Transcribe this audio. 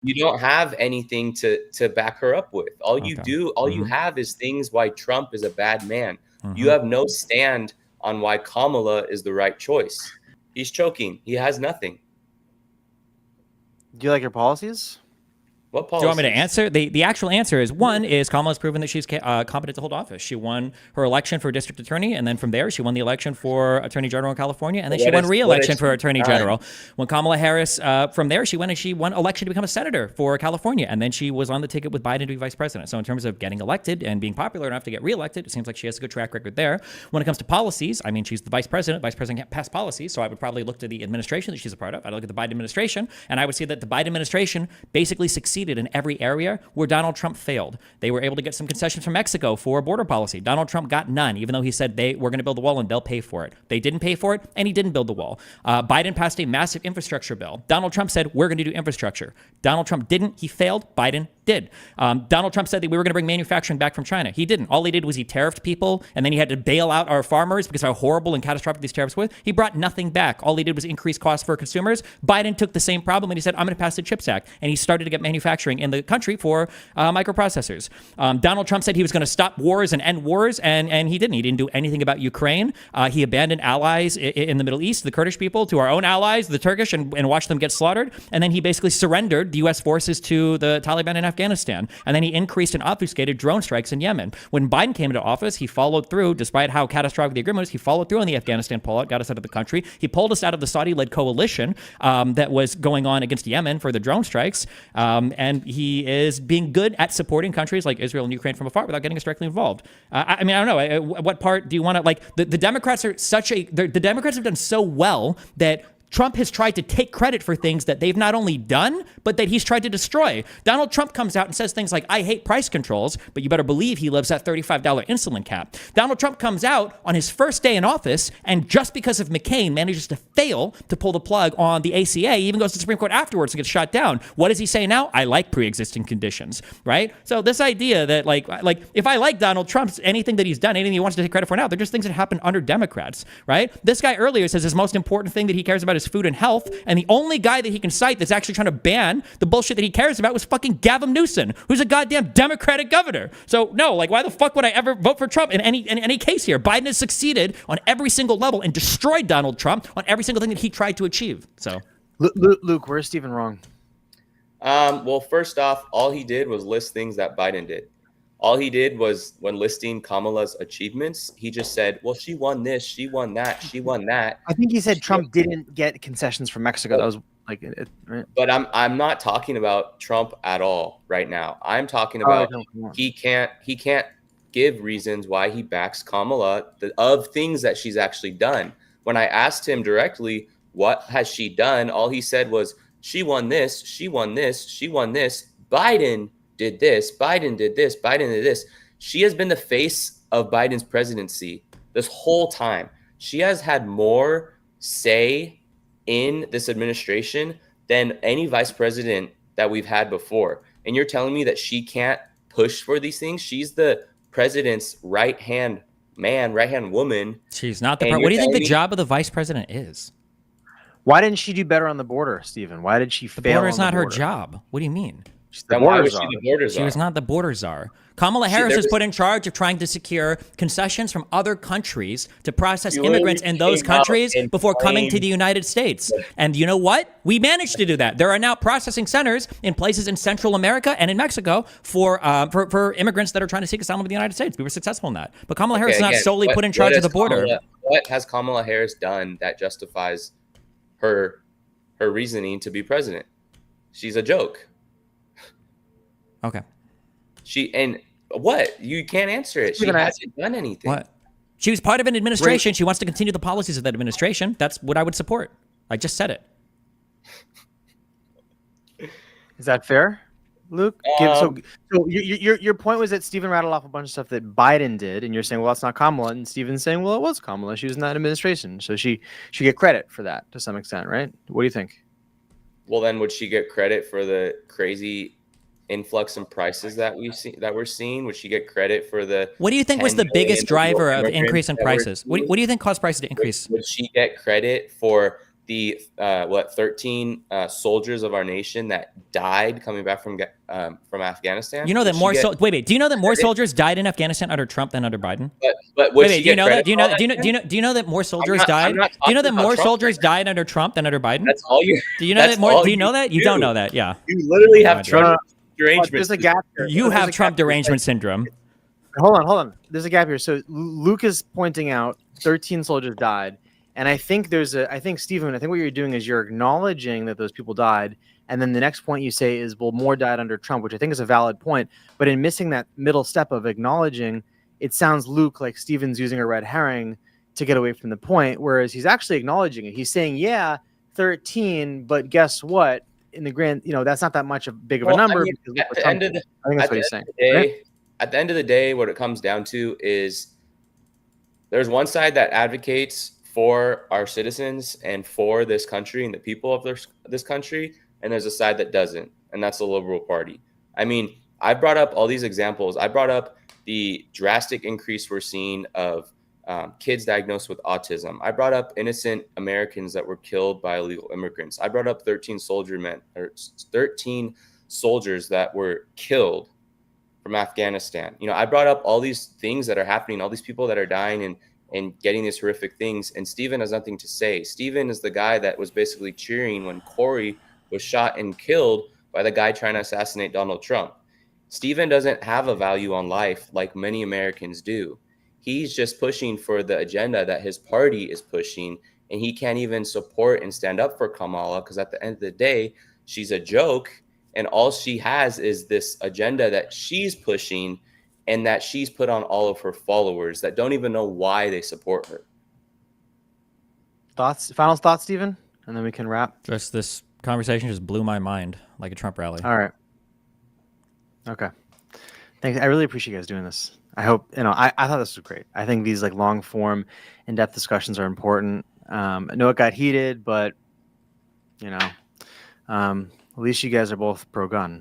You don't have anything to back her up with. All you Okay. do, all you have is things why Trump is a bad man. You Mm-hmm. have no stand on why Kamala is the right choice. He's choking. He has nothing. Do you like her policies? What Do you want me to policies? answer? The actual answer is one is Kamala's proven that she's competent to hold office. She won her election for district attorney, and then from there she won the election for attorney general in California, and then she won re-election for attorney general. When Kamala Harris, from there she won election to become a senator for California, and then she was on the ticket with Biden to be vice president. So in terms of getting elected and being popular enough to get re-elected, it seems like she has a good track record there. When it comes to policies, I mean, she's the vice president. Vice president can't pass policies, so I would probably look to the administration that she's a part of. I'd look at the Biden administration, and I would see that the Biden administration basically succeeded in every area where Donald Trump failed. They were able to get some concessions from Mexico for border policy. Donald Trump got none, even though he said they were going to build the wall and they'll pay for it. They didn't pay for it, and he didn't build the wall. Biden passed a massive infrastructure bill. Donald Trump said, we're going to do infrastructure. Donald Trump didn't. He failed. Biden did. Donald Trump said that we were going to bring manufacturing back from China. He didn't. All he did was he tariffed people, and then he had to bail out our farmers because of how horrible and catastrophic these tariffs were. He brought nothing back. All he did was increase costs for consumers. Biden took the same problem and he said, I'm going to pass the CHIPS Act. And he started to get manufacturing in the country for microprocessors. Donald Trump said he was going to stop wars and end wars, and he didn't. He didn't do anything about Ukraine. He abandoned allies in the Middle East, the Kurdish people, to our own allies, the Turkish, and watched them get slaughtered. And then he basically surrendered the U.S. forces to the Taliban in Afghanistan. And then he increased and obfuscated drone strikes in Yemen. When Biden came into office, he followed through, despite how catastrophic the agreement was, he followed through on the Afghanistan pullout, got us out of the country. He pulled us out of the Saudi-led coalition that was going on against Yemen for the drone strikes. And he is being good at supporting countries like Israel and Ukraine from afar without getting us directly involved. I mean, I don't know. What part do you want to, like, the Democrats are the Democrats have done so well that Trump has tried to take credit for things that they've not only done, but that he's tried to destroy. Donald Trump comes out and says things like, I hate price controls, but you better believe he lives at $35 insulin cap. Donald Trump comes out on his first day in office, and just because of McCain manages to fail to pull the plug on the ACA, he even goes to the Supreme Court afterwards to get shot down. What does he say now? I like pre-existing conditions, right? So this idea that like if I like Donald Trump's anything that he's done, anything he wants to take credit for now, they're just things that happen under Democrats, right? This guy earlier says his most important thing that he cares about is food and health, and the only guy that he can cite that's actually trying to ban the bullshit that he cares about was fucking Gavin Newsom, who's a goddamn Democratic governor. So no, like, why the fuck would I ever vote for Trump in any case here? Biden has succeeded on every single level and destroyed Donald Trump on every single thing that he tried to achieve. So Luke, where's Stephen wrong? Well, first off, all he did was list things that Biden did. All he did was, when listing Kamala's achievements, he just said, well, she won this, she won that, she won that. I think he said Trump didn't get concessions from Mexico. That was like right? But I'm not talking about Trump at all right now. I'm talking about he can't give reasons why he backs Kamala of things that she's actually done. When I asked him directly, what has she done? All he said was, she won this, she won this, she won this. Biden did this, Biden did this, Biden did this. She has been the face of Biden's presidency this whole time. She has had more say in this administration than any vice president that we've had before. And you're telling me that she can't push for these things? She's the president's right-hand man, right-hand woman. She's not the what do you think the job of the vice president is? Why didn't she do better on the border, Stephen? Why did she fail? The border is not her job. What do you mean? Then why was she the border czar? She was not the border czar. Kamala Harris was put in charge of trying to secure concessions from other countries to process immigrants in those countries before coming to the United States. And you know what? We managed to do that. There are now processing centers in places in Central America and in Mexico for immigrants that are trying to seek asylum in the United States. We were successful in that. But Kamala Harris is not solely put in charge of the border. What has Kamala Harris done that justifies her reasoning to be president? She's a joke. Okay. What? You can't answer it. She hasn't done anything. What? She was part of an administration. She wants to continue the policies of that administration. That's what I would support. I just said it. Is that fair, Luke? So your point was that Stephen rattled off a bunch of stuff that Biden did, and you're saying, well, that's not Kamala. And Stephen's saying, well, it was Kamala. She was in that administration. So she should get credit for that to some extent, right? What do you think? Well, then would she get credit for the crazy influx in prices that we're seeing? Would she get credit for the? What do you think was the biggest driver of increase in prices? What do you think caused prices to increase? Would she get credit for the 13 soldiers of our nation that died coming back from Afghanistan? You know that more wait, do you know that more soldiers died in Afghanistan under Trump than under Biden? But wait, do you know that? Do you know that more soldiers died? Do you know that more soldiers died under Trump than under Biden? That's all you. Do you know that more? Do you know that? You don't know that, yeah. You literally have Trump derangement. There's a gap here. You have Trump derangement syndrome. Hold on. There's a gap here. So Luke is pointing out 13 soldiers died. And I think Stephen, I think what you're doing is you're acknowledging that those people died. And then the next point you say is, well, more died under Trump, which I think is a valid point. But in missing that middle step of acknowledging, it sounds, Luke, like Stephen's using a red herring to get away from the point, whereas he's actually acknowledging it. He's saying, yeah, 13, but guess what? In the grand, that's not that much big of a number. I think that's what he's saying. At the end of the day, what it comes down to is there's one side that advocates for our citizens and for this country and the people of this country, and there's a side that doesn't, and that's the Liberal Party. I mean, I brought up all these examples. I brought up the drastic increase we're seeing of kids diagnosed with autism. I brought up innocent Americans that were killed by illegal immigrants. I brought up 13 soldiers that were killed from Afghanistan. I brought up all these things that are happening, all these people that are dying and getting these horrific things. And Stephen has nothing to say. Stephen is the guy that was basically cheering when Corey was shot and killed by the guy trying to assassinate Donald Trump. Stephen doesn't have a value on life like many Americans do. He's just pushing for the agenda that his party is pushing, and he can't even support and stand up for Kamala because at the end of the day, she's a joke, and all she has is this agenda that she's pushing and that she's put on all of her followers that don't even know why they support her. Final thoughts, Stephen? And then we can wrap. Just this conversation just blew my mind like a Trump rally. All right. Okay. Thanks. I really appreciate you guys doing this. I hope, I thought this was great. I think these long form, in-depth discussions are important. I know it got heated, but at least you guys are both pro-gun.